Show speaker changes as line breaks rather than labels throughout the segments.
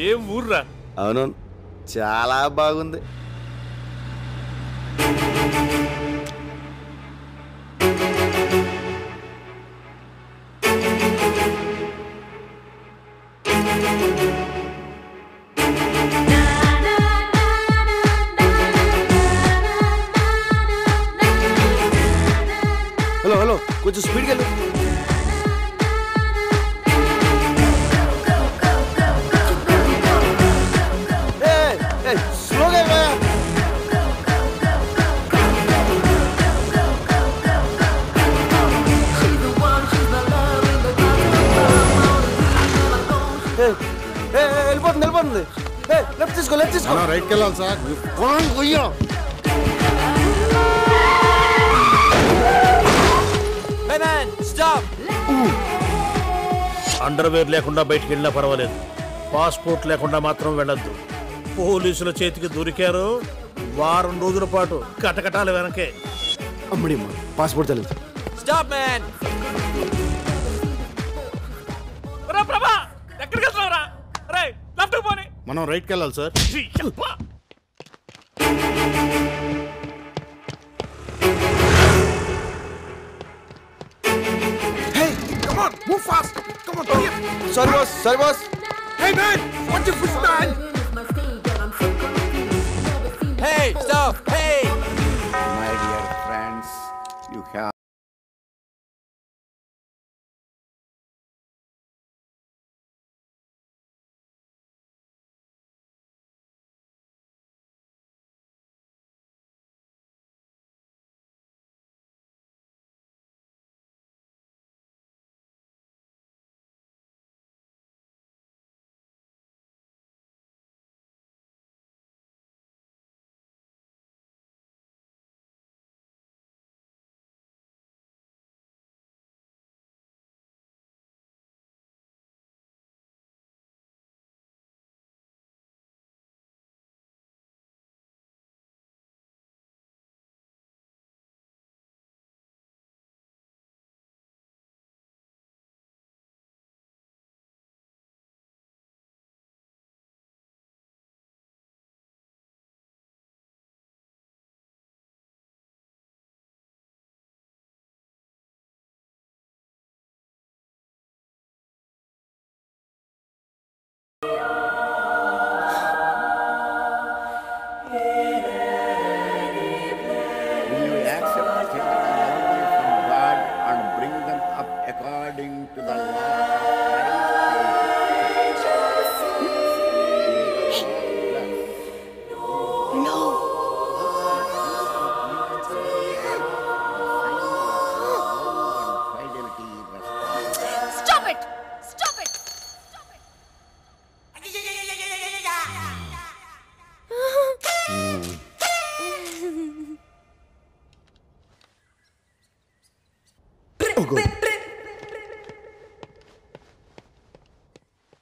ఏం ఊర్రా?
అవును, చాలా బాగుంది. హలో హలో, కొంచెం స్పీడ్గా వెళ్ళు. స్లోగా వెళ్ళవా? వెళ్ళిపోతుంది వెళ్ళిపోతుంది. లెఫ్ట్ తీసుకో లెఫ్ట్ తీసుకో.
రైట్కి వెళ్ళాలి సార్.
అండర్వేర్ లేకుండా బయటికి వెళ్ళినా పర్వాలేదు, పాస్పోర్ట్ లేకుండా మాత్రం వెళ్ళొద్దు. పోలీసుల చేతికి దొరికారు, వారం రోజుల పాటు కటకటాల వెనకే.
అమ్మడి పాస్పోర్ట్ తెలియదు.
Stop man.
ప్రభా ఎక్కడికి వెళ్తున్నావురా? రే లెఫ్ట్ పోనీ.
మనం రైట్కి వెళ్ళాలి sir.
Move fast! Come on, hurry up!
Sorry boss, sorry boss.
Hey man, watch your foot, man!
Hey, stop! Hey!
My dear friends, you have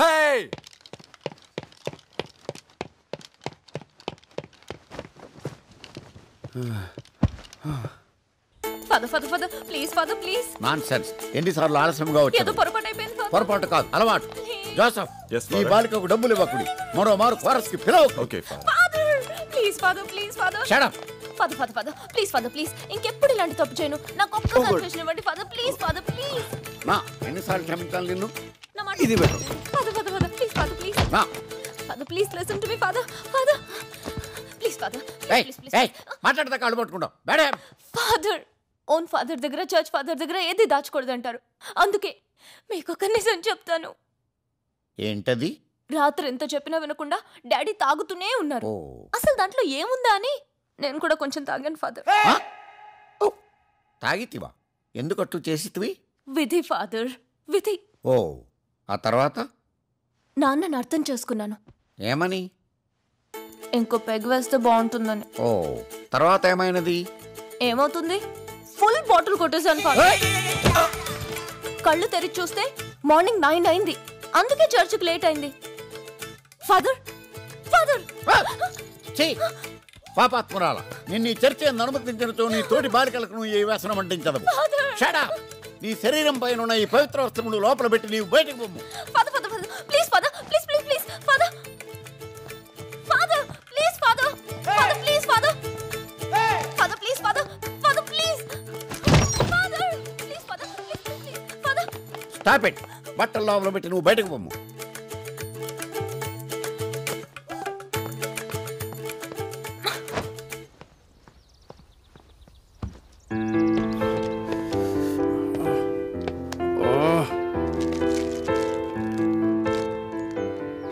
Hey!
Father, please, Father, please.
Nonsense. ఎన్నిసార్లు ఆలస్యంగా
ఏదో
వచ్చాడు?
పొరపాటు అయిపోయింది Father.
పొరపాటు కాదు, అలవాటు. Joseph,
Yes,
ఈ
Father.
బాలికకు డబ్బులు ఇవ్వకుడి. మరో మారు కోరస్ కి పిలవకు.
Okay father.
Father, please, Father.
Shut up.
Father, please. ఇంకెప్పుడు ఇలాంటి తప్పు చేయను. నాకు ఒక్క కన్ఫెషన్ ఇవ్వండి Father, please.
నా ఎన్నిసార్లు క్షమించాలి నిన్ను?
నా మాట
ఇది పెట్టు.
Father, please.
నా
Father, please listen to me, Father. Please, Father.
ఏయ్ ఏయ్ మాట్లాడతా కాళ్ళు పట్టుకుంటావు. బేడే.
Father, ఓన్ ఫాదర్ దగ్గర, చర్చ్ ఫాదర్ దగ్గర ఏది దాచకూడదు అంటారు. అందుకే మీకు ఒక నిజం చెప్తాను.
ఏంటది?
రాత్రి ఎంత చెప్పినా వినకుండా డాడీ తాగుతూనే ఉన్నారు. అసలు దాంట్లో ఏముందా అని నేను కూడా కొంచెం తాగాను ఫాదర్.
తాగితివా? ఎందుకట్టు చేసితివి?
విధి ఫాదర్, విధి.
ఓ, ఆ తర్వాత?
నాన్నని అర్థం చేసుకున్నాను.
ఏమని?
ఇంకో పెగ్ వేస్తే బాగుంటుందని.
ఓ, తర్వాత ఏమైనది?
ఏమవుతుంది? ఫుల్ బాటిల్ కొట్టేశాను ఫాదర్. కళ్ళు తెరిచి చూస్తే మార్నింగ్ 9 అయింది. అందుకే చర్చికి లేట్ అయింది. ఫాదర్
పాపాత్మురాల, నిన్ను ఈ చర్చ అనుమతించడంతో నీ తోటి బాలికలకు నువ్వు ఈ వ్యసనం అంటించదు. షడా, నీ శరీరం పైన ఉన్న ఈ పవిత్ర వస్త్రములు లోపల పెట్టి నీవు బయటకు పొమ్ము.
Please father, please.
Stop it. బట్టల లోపల పెట్టి నువ్వు బయటకు పొమ్ము.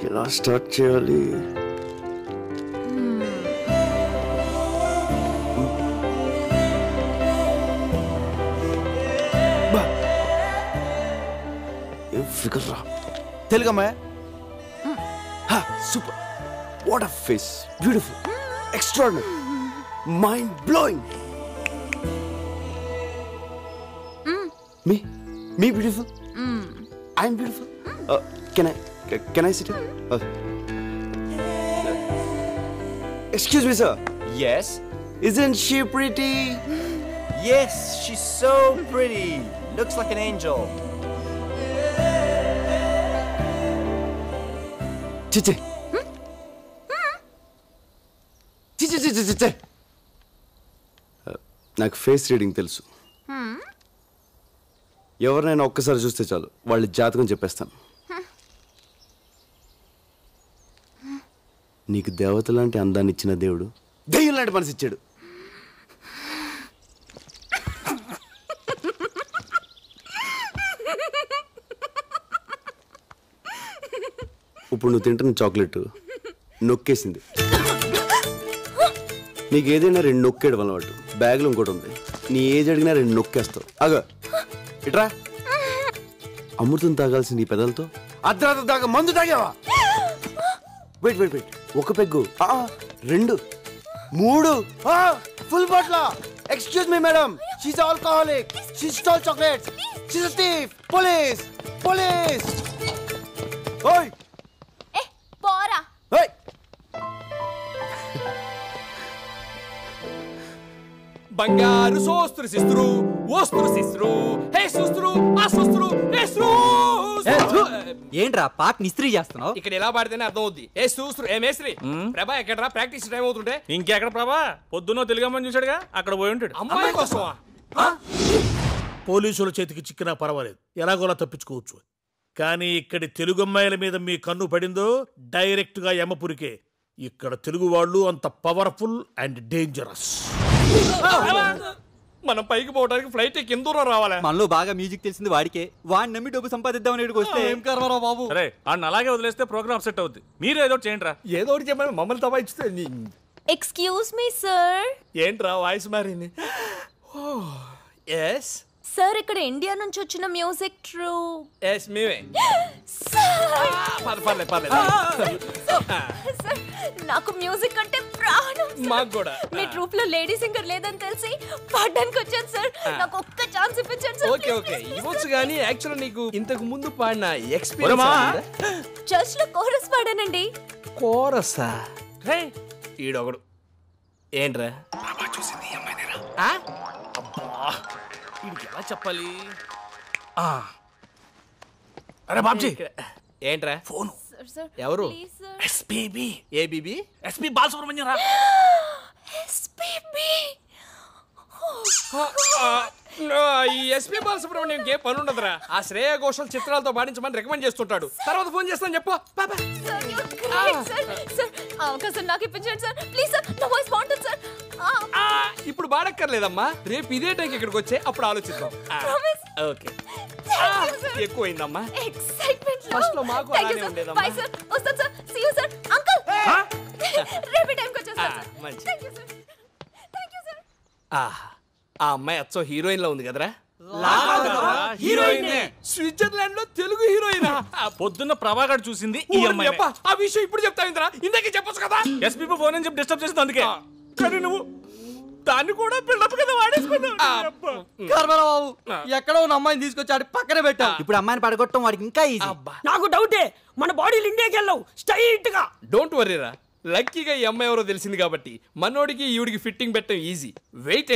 ఎలా స్టార్ట్ చేయాలి? ఫిగర్ రా. తెలుగమ్మా? Super. What a face. Beautiful. Extraordinary. Mind blowing. Me beautiful? I'm beautiful? Can I sit here? Excuse me, sir.
Yes?
Isn't she pretty?
Yes, she's so pretty. Looks like an angel.
Chiche. Chiche. నాకు face reading తెలుసు. ఎవరినైనా ఒక్కసారి చూస్తే చాలు వాళ్ళ జాతకం చెప్పేస్తాను. నీకు దేవత లాంటి అందాన్ని ఇచ్చిన దేవుడు దెయ్యం లాంటి మనసు ఇచ్చాడు. ఇప్పుడు నువ్వు తింటున్న చాక్లెట్ నొక్కేసింది. నీకు ఏదైనా 2 నొక్కేయడం అలవాటు. బ్యాగ్లో ఇంకోటి ఉంది. నీ ఏజ్ అడిగినా 2 నొక్కేస్తావు. అగో ఇట్రా. అమృతం తాగాల్సిన నీ పెదలతో అర్ధరాత్రి దాకా మందు తాగావా? వెయిట్. ఒక peg, 2, 3, full bottle. Excuse me madam, she's alcoholic. She stall chocolates. She's a thief. Police. ఓయ్
ఏ పోరా.
ఓయ్.
బంగారు సోస్త్రు సిస్త్రు ఓస్త్రు సిస్త్రు హే సుస్త్రు ఆ సుస్త్రు హే
ఏంట్రా పాటని ఇస్త్రీ చేస్తున్నావు?
ఇక్కడ ఎలా పాడితేనే అర్థం అవుద్ది. ఏ సుస్త్రు ఏ మేస్త్రి. ప్రభా ఎక్కడరా ప్రాక్టీస్ టైం అవుతుంటే?
ఇంకెక్కడ ప్రభా? పొద్దున్నో తెలుగమ్మని చూశాడుగా, అక్కడ పోయి ఉంటాడు.
అమ్మాయి కోసమా?
పోలీసుల చేతికి చిక్కినా పర్వాలేదు, ఎలాగోలా తప్పించుకోవచ్చు. కానీ ఇక్కడి తెలుగు అమ్మాయిల మీద మీ కన్ను పడిందో డైరెక్ట్ గా యమపురికే. ఇక్కడ తెలుగు వాళ్ళు అంత పవర్ఫుల్ అండ్ డేంజరస్.
మనం పైకి పోవడానికి ఫ్లైట్ కింద దూరం రావాలా?
మనలో బాగా మ్యూజిక్ తెలిసింది వాడికే. వాడిని నమ్మి డబ్బు సంపాదిద్దామని వస్తే
ఏం కర్మరా బాబు.
అరే అన్న అలాగే వదిలేస్తే ప్రోగ్రామ్ సెట్ అవుద్ది. మీరు ఏదో చేయండి రా.
ఏదో ఒకటి చెప్పండి, మమ్మల్ని తబాయిస్తే.
Excuse me sir.
ఏంట్రా వాయిస్ మారింది? ఎస్
సార్, ఇక్కడ ఇండియా నుంచి వచ్చిన మ్యూజిక్ ట్రూ.
ఎస్ మేమే. పర్లేదు.
నాకు మ్యూజిక్ అంటే ప్రాణం.
మాకు కూడా.
మీ ట్రూప్ లో లేడీ సింగర్ లేదని తెలిసి పాడడానికి వచ్చాను సార్. నాకు ఒక్క ఛాన్స్ ఇప్పించండి సార్.
ఓకే ఇవ్వచ్చు. కానీ యాక్చువల్ నీకు ఇంతకు ముందు పాడిన ఎక్స్పీరియన్స్?
చర్చ్ లో కోరస్ పాడానండి.
కోరసా? ఈడొకడు. ఏంట్రా వీడికి ఎలా చెప్పాలి?
అరే బాబ్జీ,
ఏంట్రా
ఫోన్.
ఎవరు?
ఎస్పీబీ.
ఏబీబీ?
ఎస్పీ బాలసుబ్రహ్మణ్యం రా.
ఎస్పీబీ.
ఈ ఎస్పీ బాలసుబ్రహ్మణ్యం ఏ పని ఉండదురా. ఆ శ్రేయ ఘోషల్ చిత్రాలతో పాటించమని రికమెండ్ చేస్తుంటాడు. తర్వాత ఫోన్ చేస్తాను చెప్పు.
అవకాశం నాకు ఇప్పించండి సార్ ప్లీజ్ సార్. నా వాయిస్ బాగుంటుంది సార్.
ఇప్పుడు బాడక్కర్లేదమ్మా, రేపు ఇదే టైంకి ఇక్కడికి వచ్చే అప్పుడు ఆలోచిద్దాం. ఓకే. ఎక్కువైందమ్మా.
ఎక్సైట్మెంట్
ఫస్ట్ లో మాకు అలానే ఉండేదమ్మా.
Bye sir. వస్తాను sir. See you sir. Uncle రేపు టైంకి వచ్చేస్తాను సార్.
మంచి.
Thank you sir. Thank you sir.
ఆ అమ్మాయి అచ్చో హీరోయిన్ లో ఉంది కదరా?
హీరోయిన్.
స్విట్జర్లాండ్ లో తెలుగు హీరోయిన్.
పొద్దున్న ప్రభాకర్ చూసింది ఈ అమ్మాయి.
ఆ విషయం ఇప్పుడు చెప్తావిందిరా, ఇందాకే చెప్పొచ్చు కదా.
ఎస్పీబీ ఫోన్ అని చెప్పి డిస్టర్బ్ చేసింది అందుకే. కానీ నువ్వు దాన్ని కూడా బిల్డప్ కింద వాడేసుకున్నావు.
బాబు ఎక్కడో ఉన్న అమ్మాయిని తీసుకొచ్చాడు పక్కన పెట్టా. ఇప్పుడు అమ్మాయిని పడగొట్టడం వాడికి ఇంకా ఈజీ.
నాకు డౌటే, మన బాడీలు ఇండియాకి వెళ్ళవు స్ట్రైట్ గా.
డోంట్ వరీరా, లక్కీగా ఈ అమ్మాయి ఎవరో తెలిసింది కాబట్టి మనోడికి ఈవిడికి ఫిట్టింగ్ పెట్టడం ఈజీ. వెయిట్